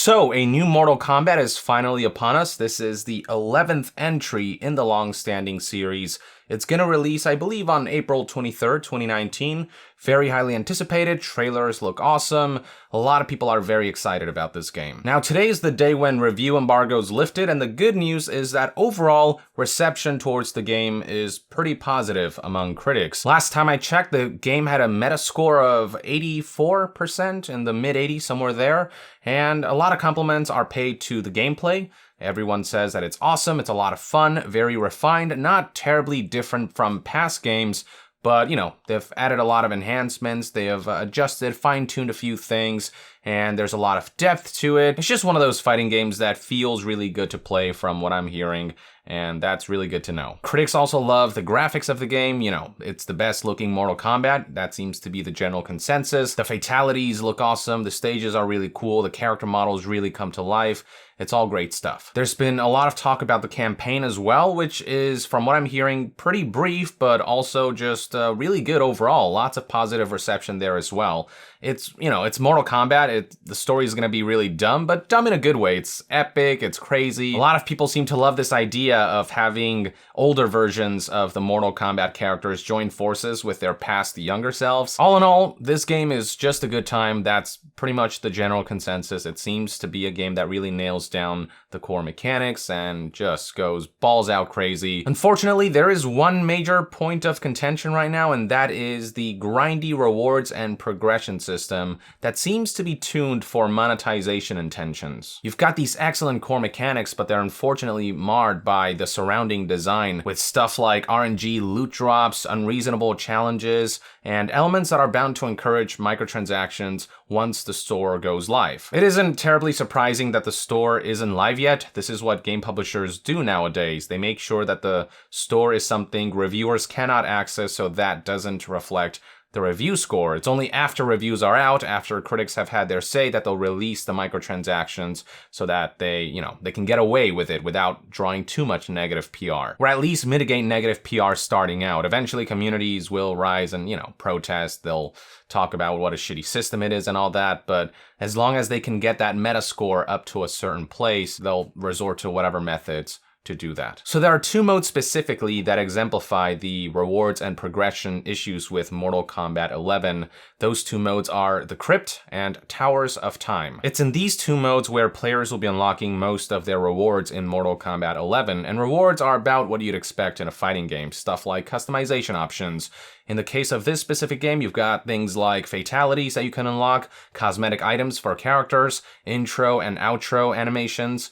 So, a new Mortal Kombat is finally upon us. This is the 11th entry in the long-standing series. It's gonna release, I believe, on April 23rd, 2019. Very highly anticipated, trailers look awesome. A lot of people are very excited about this game. Now, today is the day when review embargoes lifted, and the good news is that overall, reception towards the game is pretty positive among critics. Last time I checked, the game had a Metascore of 84%, in the mid-80s, somewhere there, and a lot of compliments are paid to the gameplay. Everyone says that it's awesome, it's a lot of fun, very refined, not terribly different from past games, but, you know, they've added a lot of enhancements, they have adjusted, fine-tuned a few things, and there's a lot of depth to it. It's just one of those fighting games that feels really good to play from what I'm hearing, and that's really good to know. Critics also love the graphics of the game. You know, it's the best looking Mortal Kombat. That seems to be the general consensus. The fatalities look awesome, the stages are really cool, the character models really come to life. It's all great stuff. There's been a lot of talk about the campaign as well, which is, from what I'm hearing, pretty brief, but also just really good overall. Lots of positive reception there as well. It's, you know, it's Mortal Kombat. The story is going to be really dumb, but dumb in a good way. It's epic, it's crazy. A lot of people seem to love this idea of having older versions of the Mortal Kombat characters join forces with their past younger selves. All in all, this game is just a good time. That's pretty much the general consensus. It seems to be a game that really nails down the core mechanics and just goes balls out crazy. Unfortunately, there is one major point of contention right now, and that is the grindy rewards and progression system that seems to be tuned for monetization intentions. You've got these excellent core mechanics, but they're unfortunately marred by the surrounding design with stuff like RNG loot drops, unreasonable challenges, and elements that are bound to encourage microtransactions once the store goes live. It isn't terribly surprising that the store isn't live yet. This is what game publishers do nowadays. They make sure that the store is something reviewers cannot access, so that doesn't reflect the review score. It's only after reviews are out, after critics have had their say, that they'll release the microtransactions so that they can get away with it without drawing too much negative PR. Or at least mitigate negative PR starting out. Eventually communities will rise and, protest. They'll talk about what a shitty system it is and all that, but as long as they can get that meta score up to a certain place, they'll resort to whatever methods to do that. So there are two modes specifically that exemplify the rewards and progression issues with Mortal Kombat 11. Those two modes are the Crypt and Towers of Time. It's in these two modes where players will be unlocking most of their rewards in Mortal Kombat 11, and rewards are about what you'd expect in a fighting game, stuff like customization options. In the case of this specific game, you've got things like fatalities that you can unlock, cosmetic items for characters, intro and outro animations,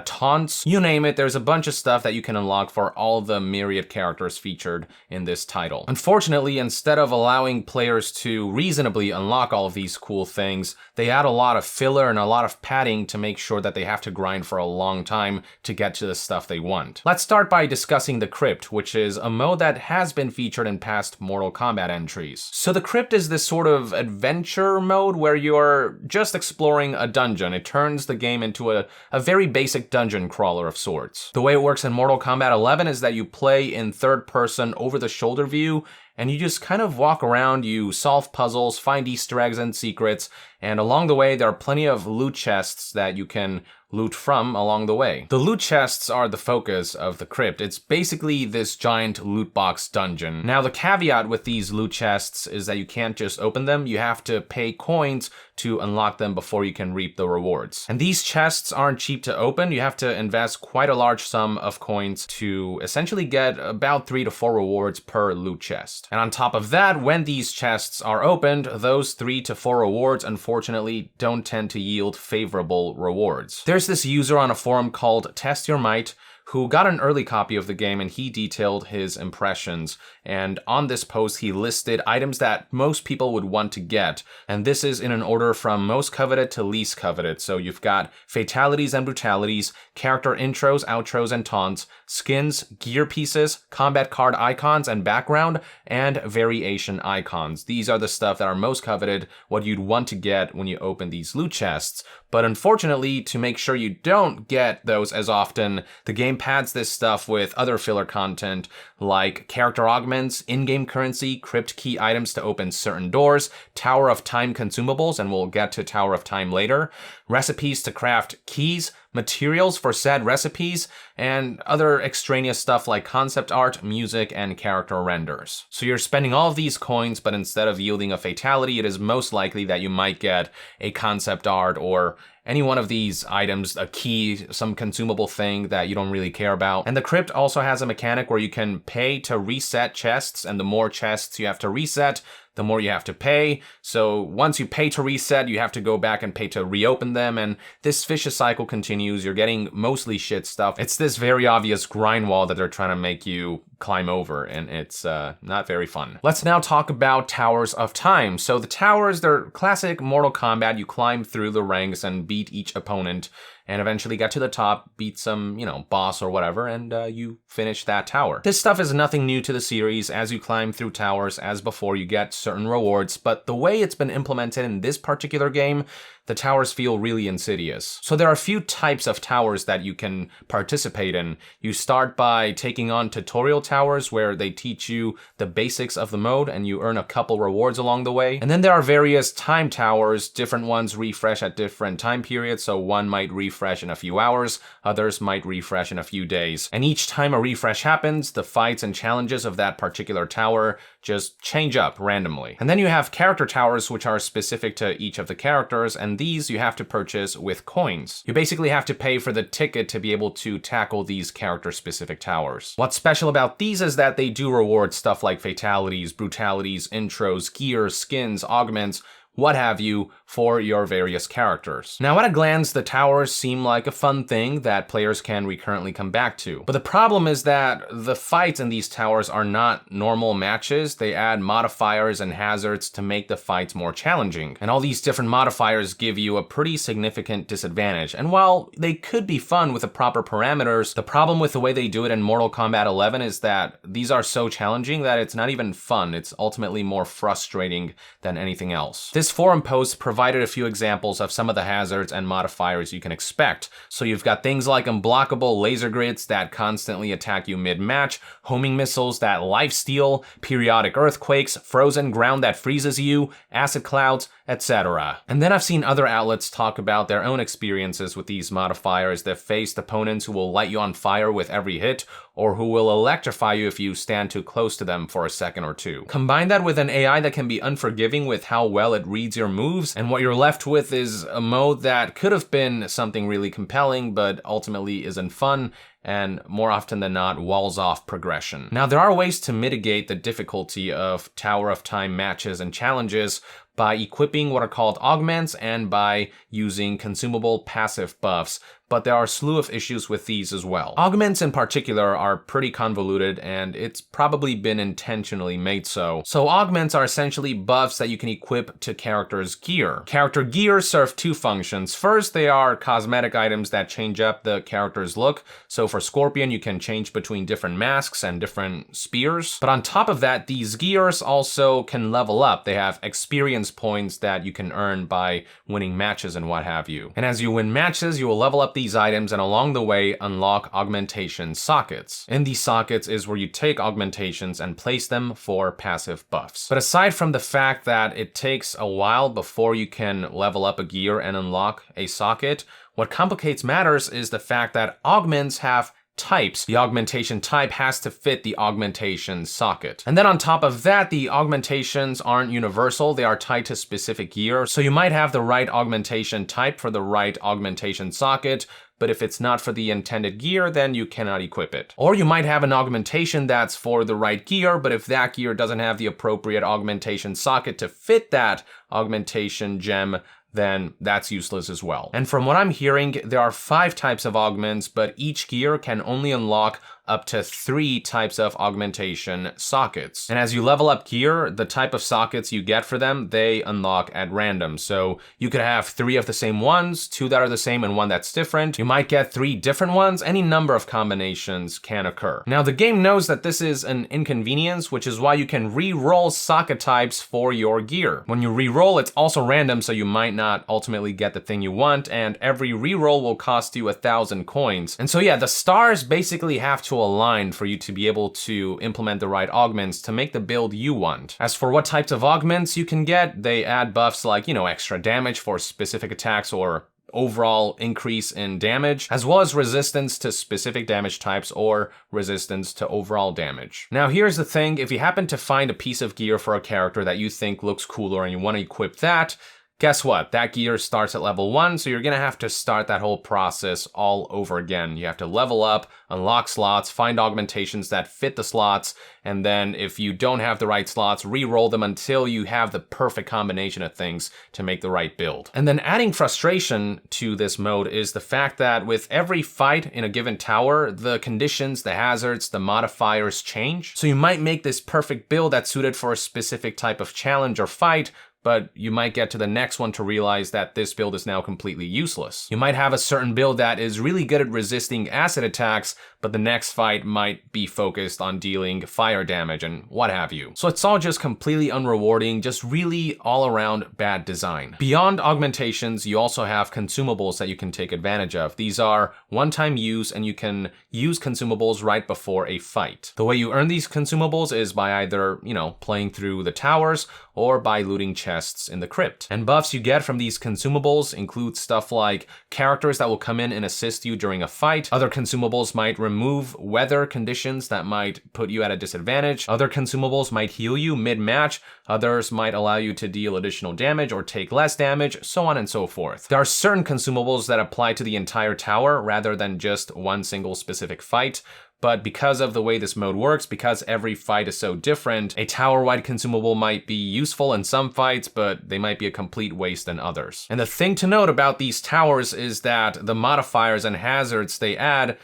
taunts, you name it. There's a bunch of stuff that you can unlock for all the myriad characters featured in this title. Unfortunately, instead of allowing players to reasonably unlock all of these cool things, they add a lot of filler and a lot of padding to make sure that they have to grind for a long time to get to the stuff they want. Let's start by discussing the Crypt, which is a mode that has been featured in past Mortal Kombat entries. So the Crypt is this sort of adventure mode where you're just exploring a dungeon. It turns the game into a very basic dungeon crawler of sorts. The way it works in Mortal Kombat 11 is that you play in third person over the shoulder view, and you just kind of walk around, you solve puzzles, find Easter eggs and secrets, and along the way there are plenty of loot chests that you can loot from along the way. The loot chests are the focus of the Crypt. It's basically this giant loot box dungeon. Now the caveat with these loot chests is that you can't just open them, you have to pay coins to unlock them before you can reap the rewards. And these chests aren't cheap to open. You have to invest quite a large sum of coins to essentially get about 3 to 4 rewards per loot chest. And on top of that, when these chests are opened, those 3 to 4 rewards unfortunately don't tend to yield favorable rewards. There's this user on a forum called Test Your Might who got an early copy of the game, and he detailed his impressions. And on this post, he listed items that most people would want to get. And this is in an order from most coveted to least coveted. So you've got fatalities and brutalities, character intros, outros, and taunts, skins, gear pieces, combat card icons and background, and variation icons. These are the stuff that are most coveted, what you'd want to get when you open these loot chests. But unfortunately, to make sure you don't get those as often, the game pads this stuff with other filler content like character augments, in-game currency, crypt key items to open certain doors, Tower of Time consumables, and we'll get to Tower of Time later, recipes to craft keys, materials for said recipes, and other extraneous stuff like concept art, music, and character renders. So you're spending all of these coins, but instead of yielding a fatality, it is most likely that you might get a concept art or any one of these items, a key, some consumable thing that you don't really care about. And the crypt also has a mechanic where you can pay to reset chests, and the more chests you have to reset, the more you have to pay. So once you pay to reset, you have to go back and pay to reopen them, and this vicious cycle continues. You're getting mostly shit stuff. It's this very obvious grind wall that they're trying to make you climb over, and it's not very fun. Let's now talk about Towers of Time. So the towers, they're classic Mortal Kombat. You climb through the ranks and beat each opponent, and eventually get to the top, beat some, boss or whatever, and you finish that tower. This stuff is nothing new to the series. As you climb through towers, as before, you get certain rewards, but the way it's been implemented in this particular game, the towers feel really insidious. So there are a few types of towers that you can participate in. You start by taking on tutorial towers where they teach you the basics of the mode and you earn a couple rewards along the way. And then there are various time towers. Different ones refresh at different time periods. So one might refresh in a few hours, others might refresh in a few days. And each time a refresh happens, the fights and challenges of that particular tower just change up randomly. And then you have character towers, which are specific to each of the characters, and these you have to purchase with coins. You basically have to pay for the ticket to be able to tackle these character-specific towers. What's special about these is that they do reward stuff like fatalities, brutalities, intros, gear, skins, augments, what have you, for your various characters. Now, at a glance, the towers seem like a fun thing that players can recurrently come back to. But the problem is that the fights in these towers are not normal matches. They add modifiers and hazards to make the fights more challenging. And all these different modifiers give you a pretty significant disadvantage. And while they could be fun with the proper parameters, the problem with the way they do it in Mortal Kombat 11 is that these are so challenging that it's not even fun. It's ultimately more frustrating than anything else. This forum post provided a few examples of some of the hazards and modifiers you can expect. So you've got things like unblockable laser grids that constantly attack you mid-match, homing missiles that lifesteal, periodic earthquakes, frozen ground that freezes you, acid clouds, etc. And then I've seen other outlets talk about their own experiences with these modifiers. They've faced opponents who will light you on fire with every hit, or who will electrify you if you stand too close to them for a second or two. Combine that with an AI that can be unforgiving with how well it reads your moves, and what you're left with is a mode that could have been something really compelling, but ultimately isn't fun, and more often than not, walls off progression. Now, there are ways to mitigate the difficulty of Tower of Time matches and challenges by equipping what are called augments and by using consumable passive buffs, but there are a slew of issues with these as well. Augments in particular are pretty convoluted, and it's probably been intentionally made so. So augments are essentially buffs that you can equip to characters' gear. Character gear serve two functions. First, they are cosmetic items that change up the character's look. So for Scorpion, you can change between different masks and different spears. But on top of that, these gears also can level up. They have experience points that you can earn by winning matches and what have you. And as you win matches, you will level up these items and along the way unlock augmentation sockets. In these sockets is where you take augmentations and place them for passive buffs. But aside from the fact that it takes a while before you can level up a gear and unlock a socket, what complicates matters is the fact that augments have types. The augmentation type has to fit the augmentation socket. And then on top of that, the augmentations aren't universal. They are tied to specific gear. So you might have the right augmentation type for the right augmentation socket, but if it's not for the intended gear, then you cannot equip it. Or you might have an augmentation that's for the right gear, but if that gear doesn't have the appropriate augmentation socket to fit that augmentation gem, then that's useless as well. And from what I'm hearing, there are 5 types of augments, but each gear can only unlock up to 3 types of augmentation sockets. And as you level up gear, the type of sockets you get for them, they unlock at random. So you could have 3 of the same ones, 2 that are the same and 1 that's different. You might get 3 different ones. Any number of combinations can occur. Now the game knows that this is an inconvenience, which is why you can re-roll socket types for your gear. When you re-roll, it's also random, so you might not ultimately get the thing you want, and every re-roll will cost you 1,000 coins. And so yeah, the stars basically have to align for you to be able to implement the right augments to make the build you want. As for what types of augments you can get, they add buffs like, extra damage for specific attacks or overall increase in damage, as well as resistance to specific damage types or resistance to overall damage. Now here's the thing, if you happen to find a piece of gear for a character that you think looks cooler and you want to equip that, guess what? That gear starts at level 1, so you're gonna have to start that whole process all over again. You have to level up, unlock slots, find augmentations that fit the slots, and then if you don't have the right slots, re-roll them until you have the perfect combination of things to make the right build. And then adding frustration to this mode is the fact that with every fight in a given tower, the conditions, the hazards, the modifiers change. So you might make this perfect build that's suited for a specific type of challenge or fight, but you might get to the next one to realize that this build is now completely useless. You might have a certain build that is really good at resisting acid attacks, but the next fight might be focused on dealing fire damage and what have you. So it's all just completely unrewarding, just really all around bad design. Beyond augmentations, you also have consumables that you can take advantage of. These are one-time use, and you can use consumables right before a fight. The way you earn these consumables is by either, playing through the towers or by looting chests in the crypt. And buffs you get from these consumables include stuff like characters that will come in and assist you during a fight. Other consumables might remove weather conditions that might put you at a disadvantage. Other consumables might heal you mid-match. Others might allow you to deal additional damage or take less damage, so on and so forth. There are certain consumables that apply to the entire tower rather than just one single specific fight. But because of the way this mode works, because every fight is so different, a tower-wide consumable might be useful in some fights, but they might be a complete waste in others. And the thing to note about these towers is that the modifiers and hazards they add,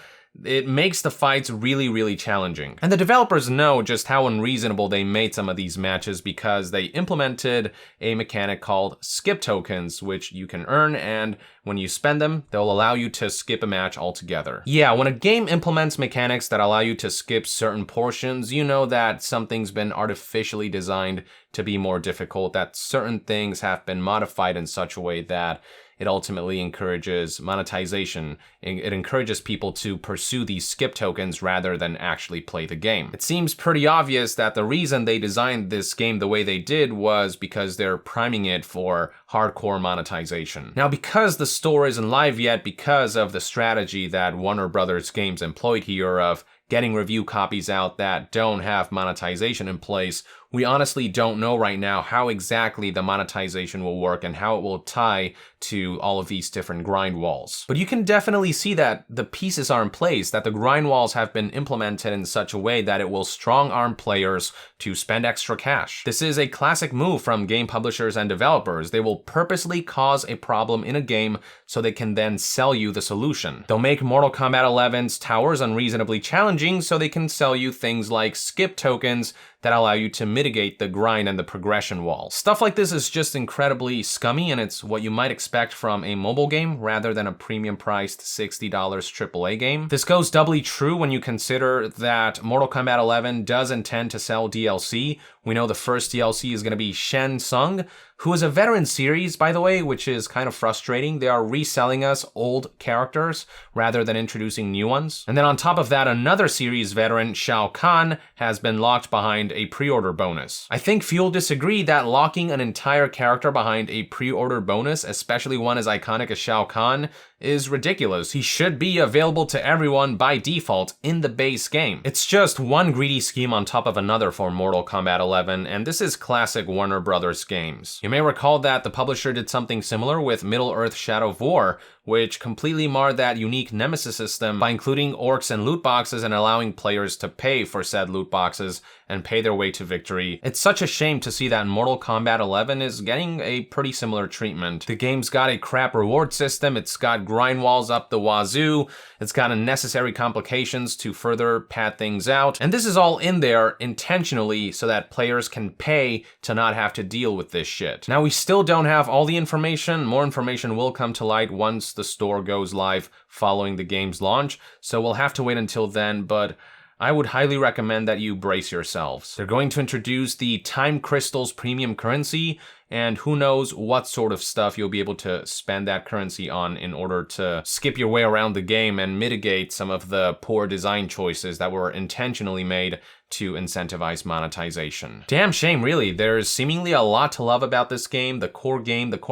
it makes the fights really, really challenging. And the developers know just how unreasonable they made some of these matches because they implemented a mechanic called skip tokens, which you can earn, and when you spend them, they'll allow you to skip a match altogether. Yeah, when a game implements mechanics that allow you to skip certain portions, you know that something's been artificially designed to be more difficult, that certain things have been modified in such a way that it ultimately encourages monetization. It encourages people to pursue these skip tokens rather than actually play the game. It seems pretty obvious that the reason they designed this game the way they did was because they're priming it for hardcore monetization. Now, because the store isn't live yet, because of the strategy that Warner Brothers Games employed here of getting review copies out that don't have monetization in place, we honestly don't know right now how exactly the monetization will work and how it will tie to all of these different grind walls. But you can definitely see that the pieces are in place, that the grind walls have been implemented in such a way that it will strong-arm players to spend extra cash. This is a classic move from game publishers and developers. They will purposely cause a problem in a game so they can then sell you the solution. They'll make Mortal Kombat 11's towers unreasonably challenging so they can sell you things like skip tokens that allow you to mitigate the grind and the progression wall. Stuff like this is just incredibly scummy, and it's what you might expect from a mobile game rather than a premium-priced $60 AAA game. This goes doubly true when you consider that Mortal Kombat 11 does intend to sell DLC. We know the first DLC is going to be Shen Tsung, who is a veteran series, by the way, which is kind of frustrating. They are reselling us old characters rather than introducing new ones. And then on top of that, another series veteran, Shao Kahn, has been locked behind a pre-order bonus. I think few will disagree that locking an entire character behind a pre-order bonus, especially one as iconic as Shao Kahn, is ridiculous. He should be available to everyone by default in the base game. It's just one greedy scheme on top of another for Mortal Kombat 11, and this is classic Warner Brothers games. You may recall that the publisher did something similar with Middle-earth: Shadow of War, which completely marred that unique nemesis system by including orcs and loot boxes and allowing players to pay for said loot boxes and pay their way to victory. It's such a shame to see that Mortal Kombat 11 is getting a pretty similar treatment. The game's got a crap reward system, it's got got grind walls up the wazoo. It's got unnecessary complications to further pad things out. And this is all in there intentionally so that players can pay to not have to deal with this shit. Now, we still don't have all the information. More information will come to light once the store goes live following the game's launch. So we'll have to wait until then, but I would highly recommend that you brace yourselves. They're going to introduce the Time Crystals premium currency, and who knows what sort of stuff you'll be able to spend that currency on in order to skip your way around the game and mitigate some of the poor design choices that were intentionally made to incentivize monetization. Damn shame, really. There's seemingly a lot to love about this game. The core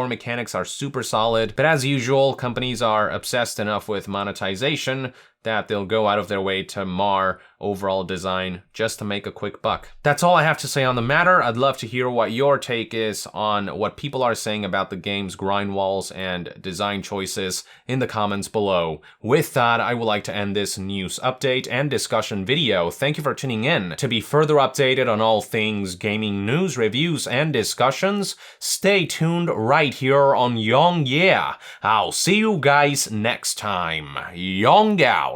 mechanics are super solid, but as usual, companies are obsessed enough with monetization that they'll go out of their way to mar overall design just to make a quick buck. That's all I have to say on the matter. I'd love to hear what your take is on what people are saying about the game's grind walls and design choices in the comments below. With that, I would like to end this news update and discussion video. Thank you for tuning in. To be further updated on all things gaming news, reviews, and discussions, stay tuned right here on Young Yeah. I'll see you guys next time. Young out.